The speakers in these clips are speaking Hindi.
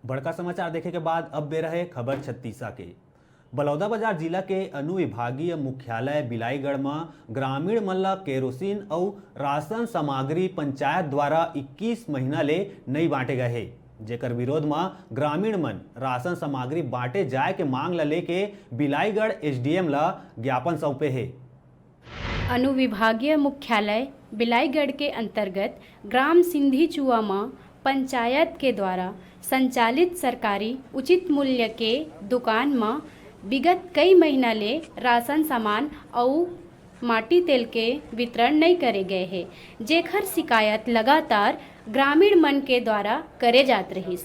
बड़का समाचार देखे के बाद अब बेरा है खबर छत्तीसा के। बलौदाबाजार जिला के अनुविभागीय मुख्यालय बिलाईगढ़ में ग्रामीण मन ला केरोसिन और राशन सामग्री पंचायत द्वारा 21 महीना ले नहीं बांटे गए है, जेकर विरोध में ग्रामीण मन राशन सामग्री बांटे जाए के मांग ला लेके बिलाईगढ़ एसडीएम ला ज्ञापन सौंपे है। अनुविभागीय मुख्यालय बिलाईगढ़ के अंतर्गत ग्राम सिंधी चुआ में पंचायत के द्वारा संचालित सरकारी उचित मूल्य के दुकान में विगत कई महीना ले राशन सामान और माटी तेल के वितरण नहीं करे गए हैं, जेकर शिकायत लगातार ग्रामीण मन के द्वारा करे जात रहिस।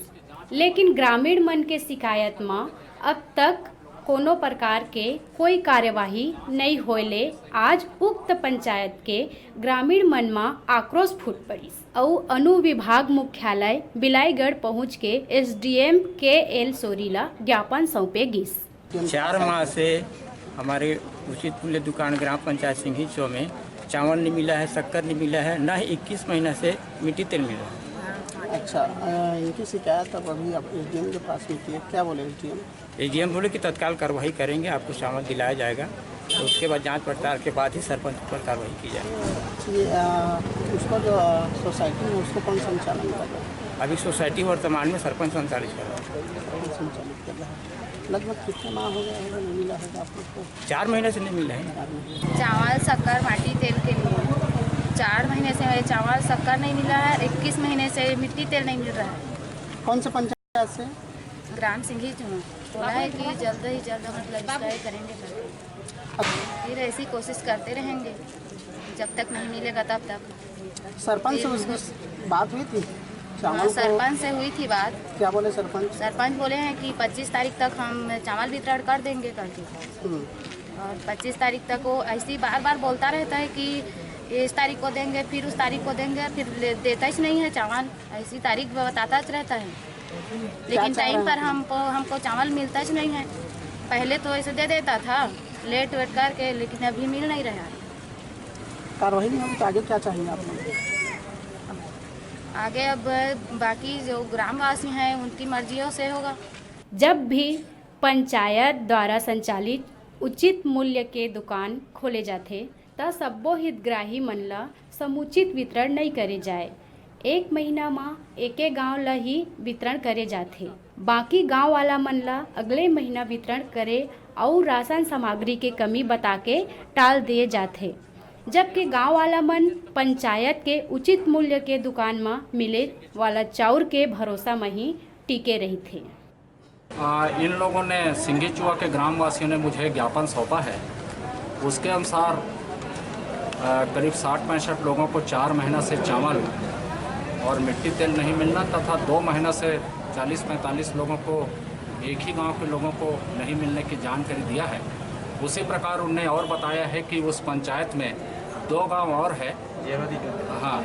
लेकिन ग्रामीण मन के शिकायत में अब तक कोनो प्रकार के कोई कार्यवाही नहीं होले आज उक्त पंचायत के ग्रामीण मन में आक्रोश फूट पड़िस और अनुविभाग मुख्यालय बिलाईगढ़ पहुंच के एसडीएम के एल सोरीला ज्ञापन सौंपे गिस। 4 माह से हमारे उचित मूल्य दुकान ग्राम पंचायत सिंघी चौ में चावल नहीं मिला है, शक्कर नहीं मिला है, न ही 21 महीना से मिट्टी तेल मिला है। अच्छा, इनकी शिकायत अब अभी आप एसडीएम के पास में की है, क्या बोले एसडीएम? एसडीएम बोले कि तत्काल कार्रवाई करेंगे, आपको चावल दिलाया जाएगा, तो उसके बाद जांच पड़ताल के बाद ही सरपंच पर कार्रवाई की जाएगी। उसका जो सोसाइटी है उसको कौन संचालन कर रहा है? अभी सोसाइटी वर्तमान में सरपंच संचालित कर रहा संचालित कर रहा है। लगभग कितना माह हो गया है नहीं मिला है आपको? 4 महीने से नहीं मिला है। चावल शक्कर माटी तेल के लिए 4 महीने से चावल शक्कर नहीं मिला है, 21 महीने से मिट्टी तेल नहीं मिल रहा है। कौन से पंचायत से? ग्राम सिंघी चुना बोला है कि जल्द ही जल्द मतलब शिकायत करेंगे, फिर ऐसी कोशिश करते रहेंगे जब तक नहीं मिलेगा तब तक। सरपंच से उसकी बात हुई थी? हाँ, सरपंच से हुई थी बात। क्या बोले सरपंच? सरपंच बोले हैं कि 25 तारीख तक हम चावल वितरण कर देंगे करके, और 25 तारीख तक वो ऐसे बार बार बोलता रहता है कि इस तारीख को देंगे, फिर उस तारीख को देंगे, फिर देता ही नहीं है चावल, ऐसी तारीख बताता रहता है, लेकिन टाइम पर हमको चावल मिलता ही नहीं है। पहले तो ऐसे दे देता था लेट वेट करके, लेकिन अभी मिल नहीं रहा। कार्रवाई नहीं होगी तो आगे क्या चाहिए आप लोग? आगे अब बाकी जो ग्रामवासी हैं उनकी मर्जियों से होगा। जब भी पंचायत द्वारा संचालित उचित मूल्य के दुकान खोले जाते त सब्बो हितग्राही मन ला समुचित वितरण नहीं करे जाए। 1 महीना में एके गांव ला ही वितरण करे जाते, बाकी गांव वाला मन ला अगले महीना वितरण करे और राशन सामग्री के कमी बता के टाल दिए जाते, जबकि गांव वाला मन पंचायत के उचित मूल्य के दुकान में मिले वाला चाउर के भरोसा में ही टिके रही थे। इन लोगों ने सिंघी चुआ के ग्रामवासियों ने मुझे ज्ञापन सौंपा है। उसके अनुसार करीब 60-65 लोगों को 4 महीना से चावल और मिट्टी तेल नहीं मिलना तथा 2 महीना से 40-45 लोगों को एक ही गांव के लोगों को नहीं मिलने की जानकारी दिया है। उसी प्रकार उनने और बताया है कि उस पंचायत में 2 गांव और है, हाँ,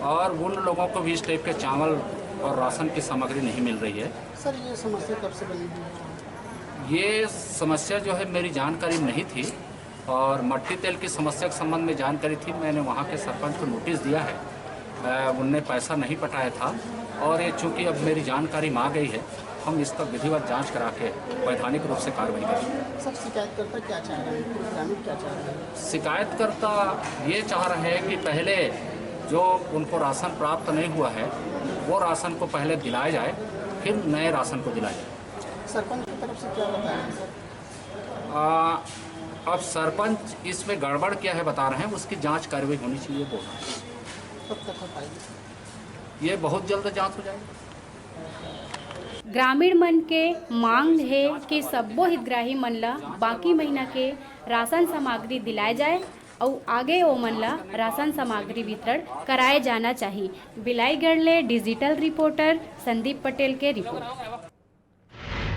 और उन लोगों को भी इस टाइप के चावल और राशन की सामग्री नहीं मिल रही है। सर, ये समस्या कब से बनी हुई है? ये समस्या जो है मेरी जानकारी नहीं थी, और मट्टी तेल की समस्या के संबंध में जानकारी थी। मैंने वहाँ के सरपंच को नोटिस दिया है, उनने पैसा नहीं पटाया था, और ये चूँकि अब मेरी जानकारी में आ गई है, हम इस पर विधिवत जांच करा के वैधानिक रूप से कार्रवाई करेंगे। सर, शिकायतकर्ता क्या चाह रहे हैं? ग्रामीण क्या चाह रहे हैं? शिकायतकर्ता ये चाह रहे हैं कि पहले जो उनको राशन प्राप्त नहीं हुआ है वो राशन को पहले दिलाया जाए, फिर नए राशन को दिलाया जाए। सरपंच की तरफ से क्या बताया सर? अब सरपंच इसमें गड़बड़ क्या है बता रहे हैं, उसकी जांच कार्रवाई होनी चाहिए बोल रहे हैं। कब तक हो पाएगी? ये बहुत जल्द जांच हो जाएगी। ग्रामीण मन के मांग है कि सब्बो हितग्राही मन ला बाकी महीना के राशन सामग्री दिलाए जाए और आगे वो मन ला राशन सामग्री वितरण कराए जाना चाहिए। बिलाईगढ़ ले डिजिटल रिपोर्टर संदीप पटेल के रिपोर्ट।